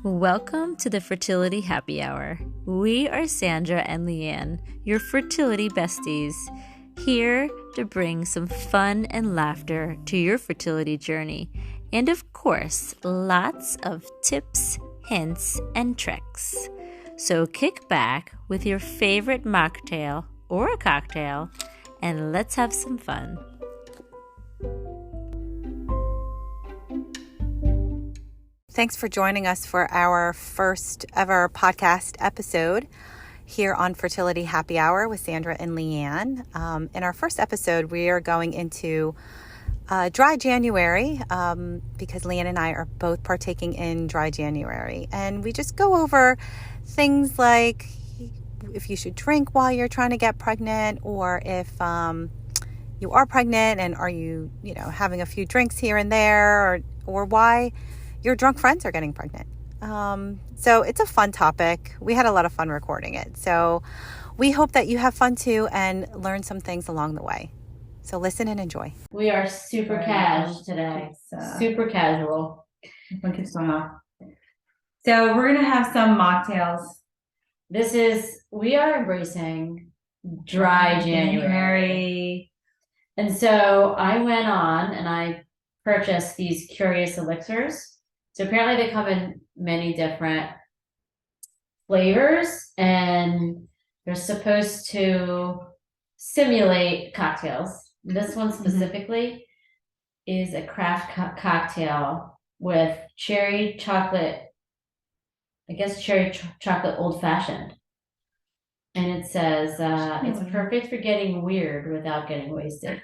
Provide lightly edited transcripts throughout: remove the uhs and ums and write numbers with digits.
Welcome to the Fertility Happy Hour. We are Sandra and Leanne, your fertility besties, here to bring some fun and laughter to your fertility journey, and of course, lots of tips, hints, and tricks. So kick back with your favorite mocktail or a cocktail, and let's have some fun. Thanks for joining us for our first ever podcast episode here on Fertility Happy Hour with Sandra and Leanne. In our first episode, we are going into dry January because Leanne and I are both partaking in dry January. And we just go over things like if you should drink while you're trying to get pregnant, or if you are pregnant and are you having a few drinks here and there, or why your drunk friends are getting pregnant. So it's a fun topic. We had a lot of fun recording it. So we hope that you have fun too and learn some things along the way. So listen and enjoy. We are super cash today. Super casual. One keeps going off. So we're going to have some mocktails. We are embracing dry January. And so I went on and I purchased these curious elixirs. So apparently they come in many different flavors, and they're supposed to simulate cocktails. This one specifically is a craft cocktail with cherry chocolate, chocolate old fashioned. And it says, it's perfect for getting weird without getting wasted.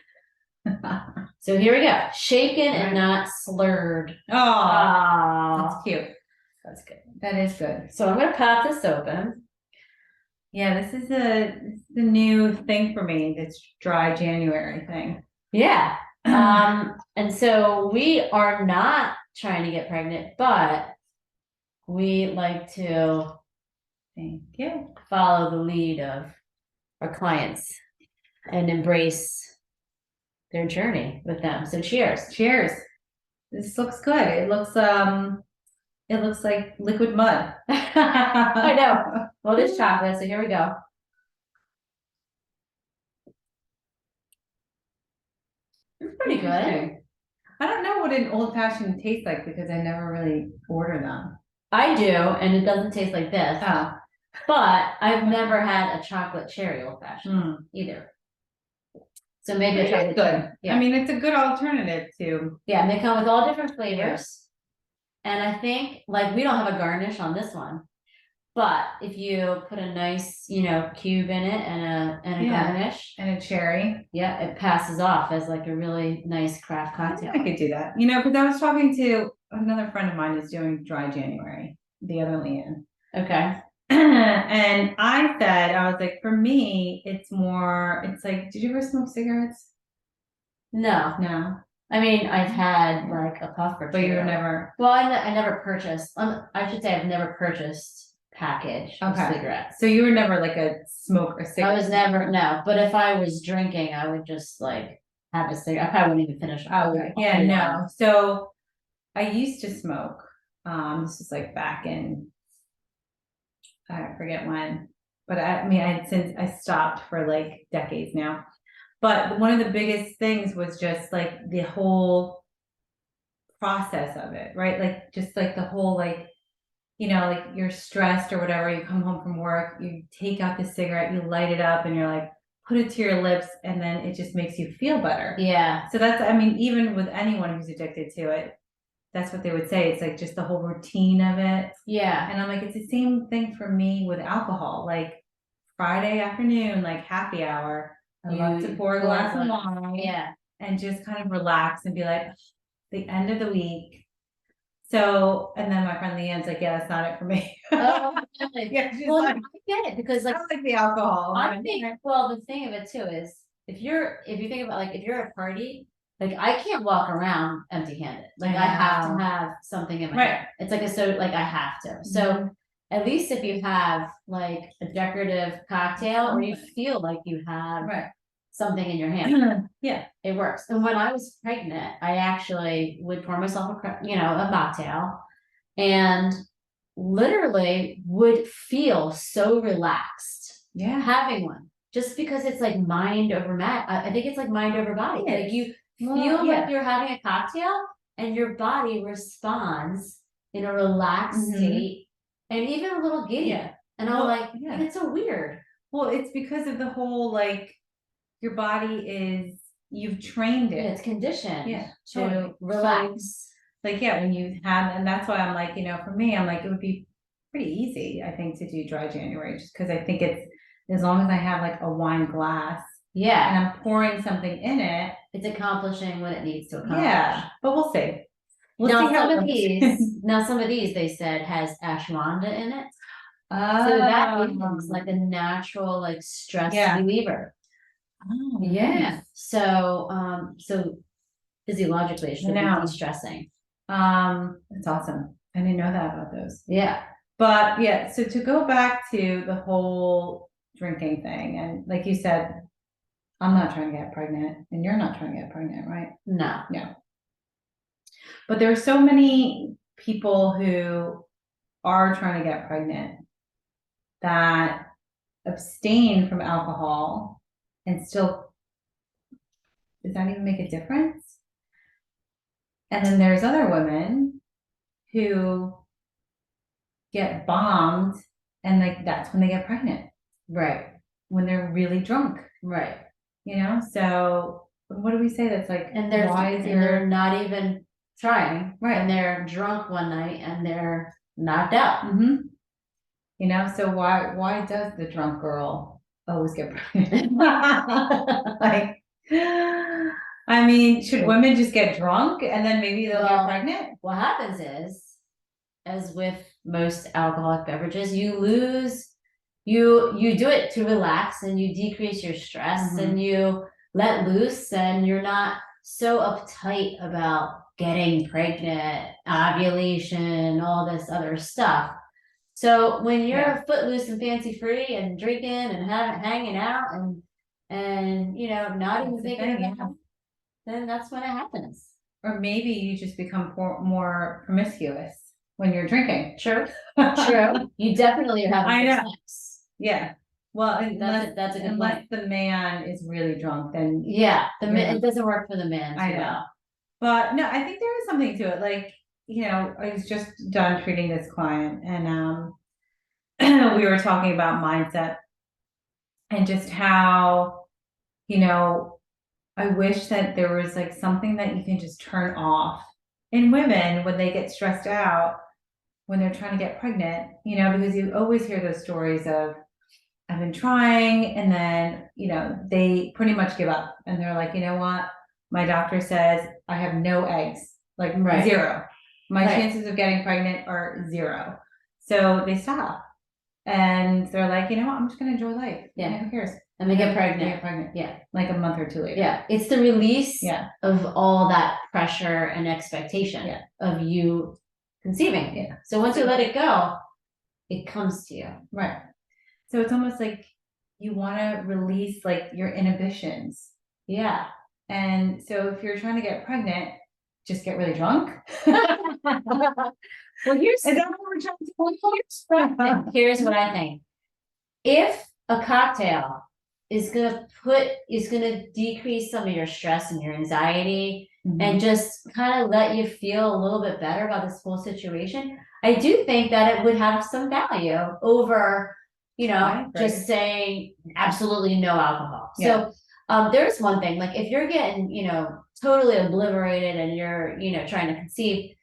So here we go. Shaken and not slurred. Oh, that's cute. That's good. That is good. So I'm going to pop this open. Yeah, this is the new thing for me, this dry January thing. Yeah. And so we are not trying to get pregnant, but we like to follow the lead of our clients and embrace their journey with them. So cheers. Cheers. This looks good. It looks like liquid mud. I know. Well, there's chocolate, so here we go. It's pretty good. I don't know what an old fashioned tastes like because I never really order them. I do, and it doesn't taste like this. Oh. But I've never had a chocolate cherry old fashioned either. So maybe a chocolate good. Yeah. I mean, it's a good alternative to. Yeah, and they come with all different flavors. Yeah. And I think we don't have a garnish on this one, but if you put a nice, cube in it and a garnish and a cherry, it passes off as like a really nice craft cocktail. I could do that, because I was talking to another friend of mine who's doing dry January, the other Leanne. Okay. And I was like, for me, it's like, did you ever smoke cigarettes? No. I mean, I've had like a puff or two. But you were never. Well, I never purchased. I should say I've never purchased packaged cigarettes. So you were never like a smoker cigarette. I was never But if I was drinking, I would just have a cigarette. I probably wouldn't even finish. No. So I used to smoke. This is like back in. I forget when, but I stopped for like decades now. But one of the biggest things was just like the whole process of it, right? Like just like the whole like you're stressed or whatever, you come home from work, you take out the cigarette, you light it up and you're like, put it to your lips, and then it just makes you feel better. Yeah. So even with anyone who's addicted to it, that's what they would say. It's like just the whole routine of it. Yeah. And I'm like, it's the same thing for me with alcohol. Like Friday afternoon, like happy hour, I love to pour a glass of wine. Yeah. And just kind of relax and be like, the end of the week. So, and then my friend Leanne's like, yeah, that's not it for me. Oh, really? I get it because I don't like the alcohol. I think, the thing of it too is if you think about if you're at a party, I can't walk around empty handed. I have to have something in my hand. It's I have to. So at least if you have a decorative cocktail or you feel like you have something in your hand, it works. And when I was pregnant, I actually would pour myself a mocktail, and literally would feel so relaxed having one, just because it's like mind over matter. I think it's like mind over body. Like you feel like you're having a cocktail and your body responds in a relaxed state and even a little giddy. And I'm like, it's so weird. Well, it's because of the whole, like, your body you've trained it. It's conditioned to relax. So, like, when you have, and that's why I'm like, for me, I'm like, it would be pretty easy, I think, to do dry January, just because I think it's, as long as I have like a wine glass. And I'm pouring something in it. It's accomplishing what it needs to accomplish. But we'll see. Now some of these they said has ashwagandha in it. So that is like a natural, like, stress reliever. Oh, nice. So physiologically it should be de-stressing. That's awesome. I didn't know that about those. But so to go back to the whole drinking thing, and like you said, I'm not trying to get pregnant, and you're not trying to get pregnant, right? No. But there are so many people who are trying to get pregnant that abstain from alcohol and still, does that even make a difference? And then there's other women who get bombed, and like that's when they get pregnant. Right. When they're really drunk. Right. So what do we say that's like, and they're not even trying. Right. And they're drunk one night and they're knocked out. So why does the drunk girl always get pregnant? Like, I mean, should women just get drunk and then maybe they'll get pregnant? What happens is, as with most alcoholic beverages, you do it to relax and you decrease your stress and you let loose, and you're not so uptight about getting pregnant, ovulation, all this other stuff. So when you're footloose and fancy free and drinking and hanging out and not even thinking about it, then that's when it happens. Or maybe you just become more promiscuous when you're drinking. True. You definitely are having sex. Well, that's a good unless point. the man is really drunk, then it doesn't work for the man. I know. Well. But no, I think there is something to it. Like, I was just done treating this client, and we were talking about mindset and just how, I wish that there was like something that you can just turn off in women when they get stressed out, when they're trying to get pregnant, because you always hear those stories of, I've been trying, and then, they pretty much give up, and they're like, you know what? My doctor says I have no eggs, like zero. My chances of getting pregnant are zero. So they stop, and they're like, you know what? I'm just going to enjoy life. Who cares? And they get pregnant. Like a month or two later. It's the release of all that pressure and expectation of you conceiving. So once you let it go, it comes to you. Right. So it's almost like you want to release like your inhibitions. And so if you're trying to get pregnant, just get really drunk. Well, here's what I think. If a cocktail is gonna decrease some of your stress and your anxiety and just kind of let you feel a little bit better about this whole situation, I do think that it would have some value over, just saying absolutely no alcohol. So there's one thing, like if you're getting, totally obliterated and you're, trying to conceive,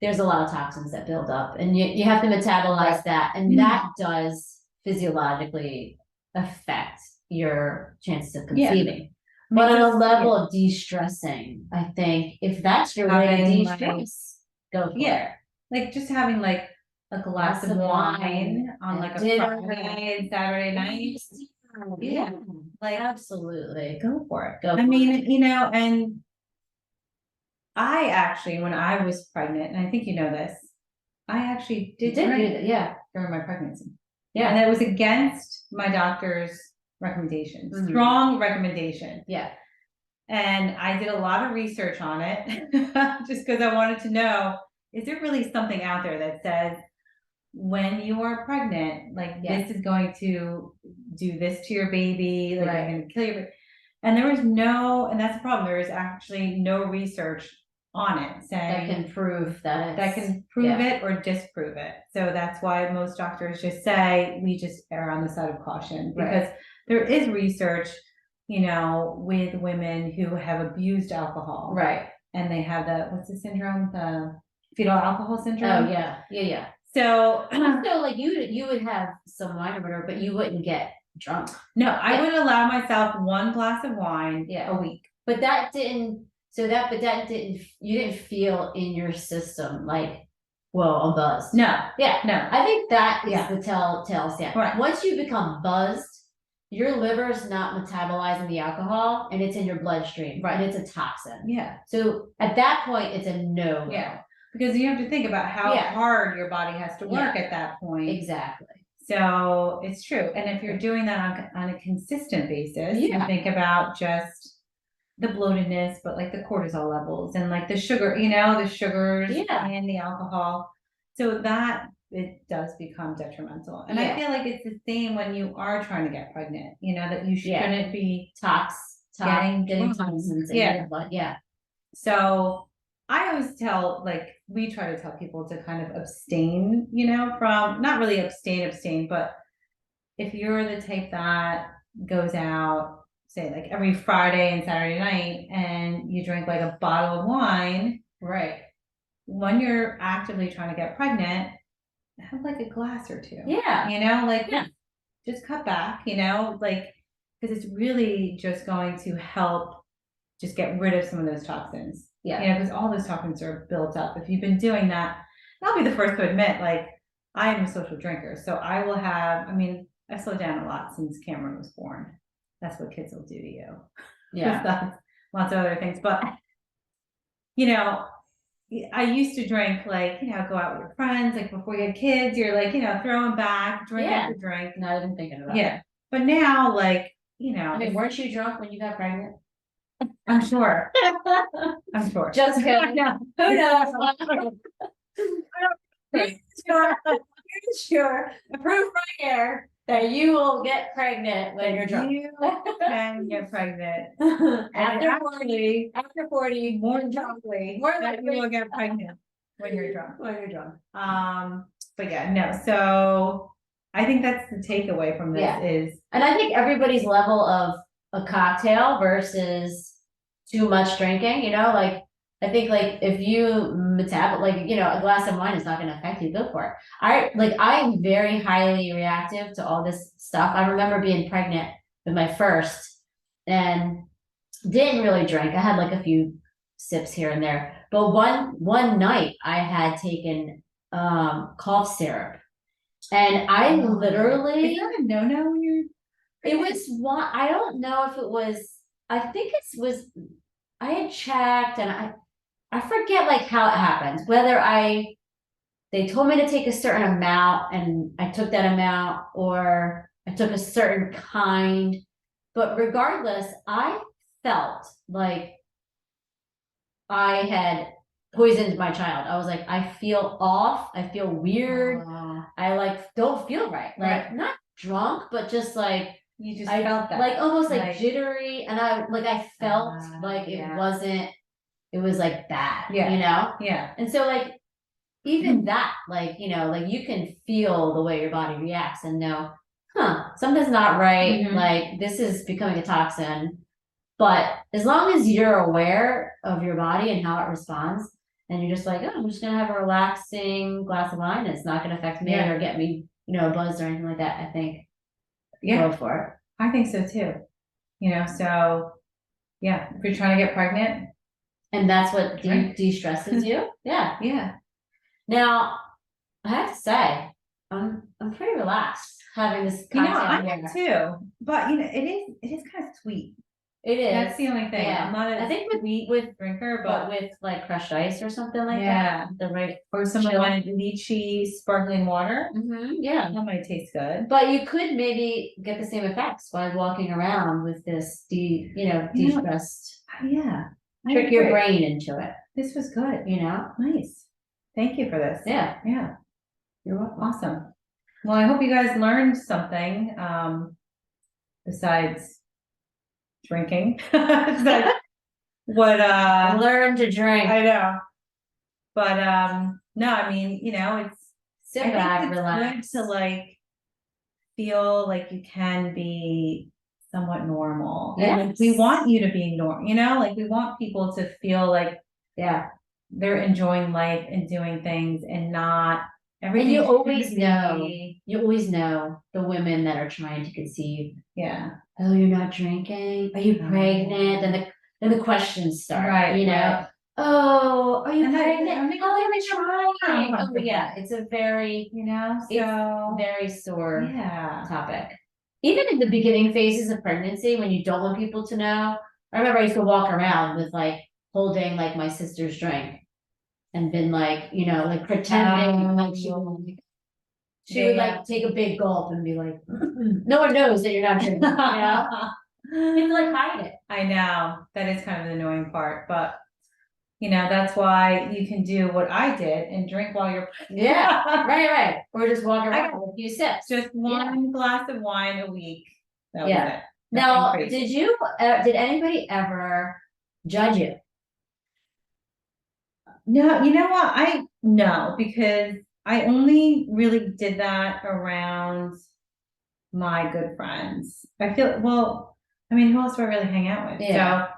there's a lot of toxins that build up, and you have to metabolize that, and that does physiologically affect your chances of conceiving. But on a level of de-stressing, I think if that's your way to de-stress, go for it. Like just having like a glass of wine on like a Friday and Saturday night. Like absolutely. Go for it. I mean, and I actually, when I was pregnant, and I think this, I actually did drink during my pregnancy. And it was against my doctor's recommendations, strong recommendation. And I did a lot of research on it just because I wanted to know, is there really something out there that says when you are pregnant, like Yeah. this is going to do this to your baby, like Right. you're going to kill your baby. And there was no, and that's the problem. There is actually no research on it that saying can prove that that can prove it or disprove it. So that's why most doctors just say we just err on the side of caution, because there is research, you know, with women who have abused alcohol, right. and they have the, what's the syndrome, the fetal alcohol syndrome. Oh yeah. So So like you would have some wine or whatever, but you wouldn't get drunk. no, I would allow myself one glass of wine a week. But that didn't. So that, but that didn't. You didn't feel in your system like, well, I'm buzzed. No. Yeah. No. I think that is the telltale sign. Right. Once you become buzzed, your liver's not metabolizing the alcohol, and it's in your bloodstream. Right. And it's a toxin. Yeah. So at that point, it's a no. Yeah. Because you have to think about how hard your body has to work at that point. Exactly. So it's true. And if you're doing that on a consistent basis, you think about just the bloatedness, but like the cortisol levels and like the sugar, you know, the sugars and the alcohol. So that it does become detrimental. And I feel like it's the same when you are trying to get pregnant, you know, that you shouldn't be getting toxins in your blood. Yeah. So I always tell, like, we try to tell people to kind of abstain, you know, from, not really abstain, but if you're the type that goes out, say like every Friday and Saturday night, and you drink like a bottle of wine, right? When you're actively trying to get pregnant, have like a glass or two. Yeah. You know, like just cut back, you know, like, because it's really just going to help just get rid of some of those toxins. Yeah. You know, because all those toxins are built up. If you've been doing that, I'll be the first to admit, like, I am a social drinker. So I will have, I mean, I've slowed down a lot since Cameron was born. That's what kids will do to you. Yeah. Lots of other things. But, you know, I used to drink, like, you know, go out with your friends, like before you had kids, you're like, you know, throwing back, drink after drink. Not even thinking about it. But now, like, you know. I mean, weren't you drunk when you got pregnant? I'm sure. I'm sure. Just kidding. Who knows? Sure. Proof right here that you will get pregnant when you're drunk. You can get pregnant. After 40, more drunkly. More likely you will get pregnant when you're drunk. When you're drunk. But yeah, no. So I think that's the takeaway from this is, and I think everybody's level of a cocktail versus too much drinking, you know, like I think like if you like, you know, a glass of wine is not going to affect you, go for it. I'm very highly reactive to all this stuff. I remember being pregnant with my first and didn't really drink. I had like a few sips here and there, but one night I had taken cough syrup, and I literally, is that a no-no when you're pregnant? It was one, I don't know if it was, I think it was, I had checked and I forget like how it happened, whether they told me to take a certain amount and I took that amount, or I took a certain kind, but regardless, I felt like I had poisoned my child. I was like, I feel off, I feel weird, I like don't feel right, like not drunk, but just like you just felt that, like almost like jittery, and I felt like it wasn't. It was like bad, you know? Yeah. And so like, even that, like, you know, like you can feel the way your body reacts and know, something's not right. Like this is becoming a toxin. But as long as you're aware of your body and how it responds, and you're just like, oh, I'm just going to have a relaxing glass of wine. It's not going to affect me or get me, you know, buzzed or anything like that. I think go for it. I think so too. You know, so if you're trying to get pregnant, and that's what de-stresses you. Yeah. Now, I have to say, I'm pretty relaxed having this cocktail. You know, I am too. But you know, it is kind of sweet. It is. That's the only thing. Yeah. I'm not a sweet drinker, but with like crushed ice or something like that. The right, or some of my lychee sparkling water. Yeah, that might taste good. But you could maybe get the same effects by walking around with this de-stressed. Trick your brain into it. This was good. You know, nice. Thank you for this. Yeah. You're welcome. Awesome. Well, I hope you guys learned something, besides drinking. Besides what, Learn to drink. I know. But, no, I mean, it's, Sit I think back, it's relax. good to like feel like you can be somewhat normal. And like, we Yes. want you to be normal, like we want people to feel like Yeah. they're enjoying life and doing things and not And everything. you always know the women that are trying to conceive. Yeah. Oh, you're not drinking? Are you pregnant? And then the questions start. Right. Right. Oh, are you And pregnant? I mean, Oh, you're trying. Oh, Oh, yeah. It's a very, so very sore yeah. topic. Even in the beginning phases of pregnancy, when you don't want people to know. I remember I used to walk around with like holding like my sister's drink and been like, like pretending like she would like take a big gulp and be like, no one knows that you're not drinking, You have to like hide it. I know that is kind of the annoying part, but that's why you can do what I did and drink while you're Yeah, right. Or just walk around with a few sips. just one glass of wine a week. That was Yeah. it. Now, Nothing crazy. did anybody ever judge you? No, you know what? No, because I only really did that around my good friends. I feel, well, I mean, who else do I really hang out with? Yeah. So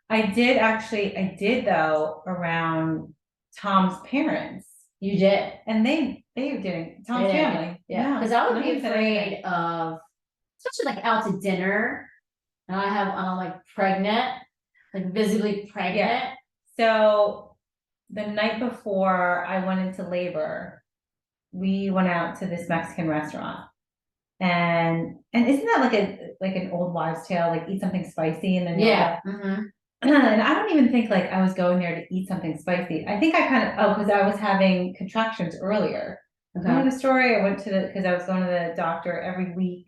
I did though around Tom's parents. You did. And they didn't, Tom's family. Yeah. Because I would be afraid of, especially like out to dinner, and I'm like pregnant, like visibly pregnant. Yeah. So the night before I went into labor, we went out to this Mexican restaurant. And isn't that like an old wives' tale, like eat something spicy and then and I don't even think like I was going there to eat something spicy. I think I because I was having contractions earlier. Remember the story? I went because I was going to the doctor every week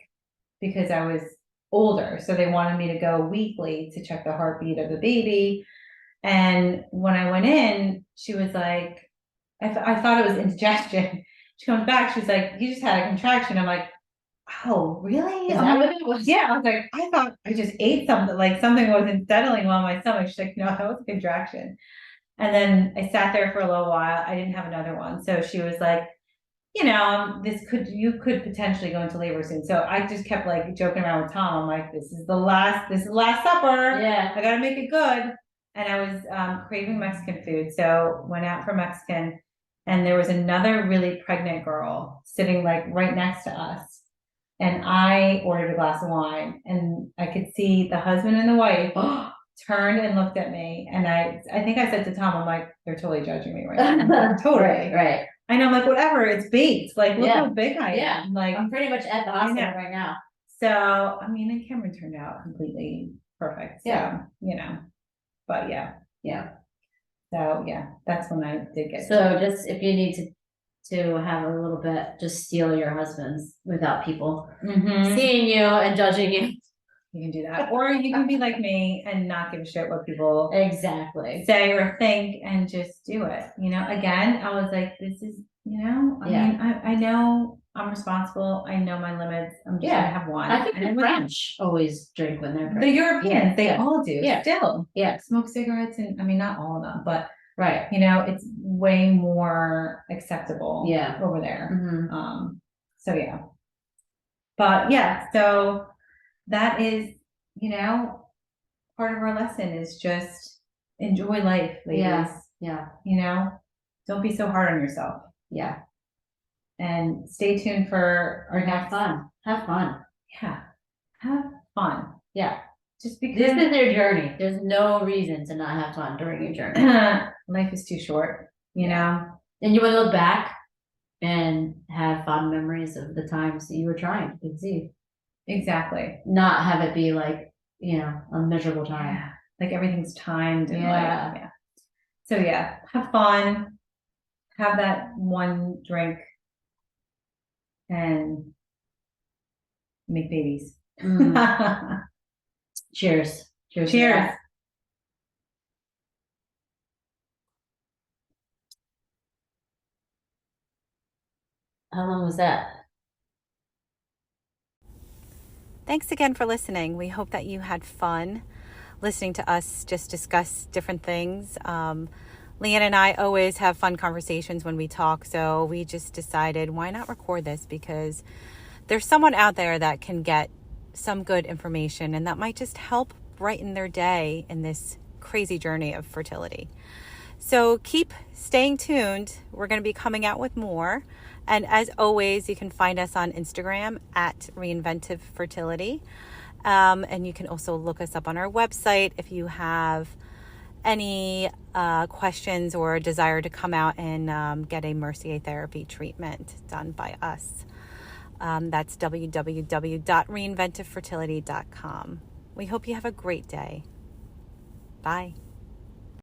because I was older. So they wanted me to go weekly to check the heartbeat of the baby. And when I went in, she was like, I thought it was indigestion. She comes back, she's like, you just had a contraction. I'm like, oh, really? Is that what it was? Yeah, I was like, I thought I just ate something, like something wasn't settling well in my stomach. She's like, no, that was a contraction. And then I sat there for a little while. I didn't have another one. So she was like, you could potentially go into labor soon. So I just kept like joking around with Tom. I'm like, this is the last supper. Yeah. I gotta make it good. And I was craving Mexican food. So went out for Mexican, and there was another really pregnant girl sitting like right next to us. And I ordered a glass of wine, and I could see the husband and the wife turned and looked at me. And I think I said to Tom, I'm like, they're totally judging me right now. Totally. Right. I know, I'm like, whatever, it's baked. Like, look how big I am. Like, I'm pretty much at the hospital right now. So, I mean, and Cameron turned out completely perfect. So, but yeah. So yeah, that's when I did get. So just if you need to have a little bit, just steal your husband's without people seeing you and judging you. You can do that. Or you can be like me and not give a shit what people say or think and just do it. Again, I was like, this is, I mean, I know I'm responsible. I know my limits. I'm just gonna have one. I think the French always drink when they're pregnant. The Europeans, they all do. Still. Yeah. Smoke cigarettes, and I mean, not all of them, but it's way more acceptable over there. So yeah. But yeah, so that is, part of our lesson is just enjoy life, ladies. Yeah. Don't be so hard on yourself. Yeah. And stay tuned for our next fun. Have fun. Yeah. Have fun. Yeah. Just because this is your journey. There's no reason to not have fun during your journey. Life is too short, know. And you want to look back and have fond memories of the times that you were trying to conceive. Exactly. Not have it be like, a miserable time. Yeah. Like everything's timed and So yeah, have fun. Have that one drink and make babies. Cheers. Cheers. How long was that? Thanks again for listening. We hope that you had fun listening to us just discuss different things. Leanne and I always have fun conversations when we talk, so we just decided why not record this, because there's someone out there that can get some good information and that might just help brighten their day in this crazy journey of fertility. So keep staying tuned. We're going to be coming out with more. And as always, you can find us on Instagram at Reinventive Fertility. And you can also look us up on our website if you have any questions or desire to come out and get a Mercier therapy treatment done by us. That's www.reinventivefertility.com. We hope you have a great day. Bye.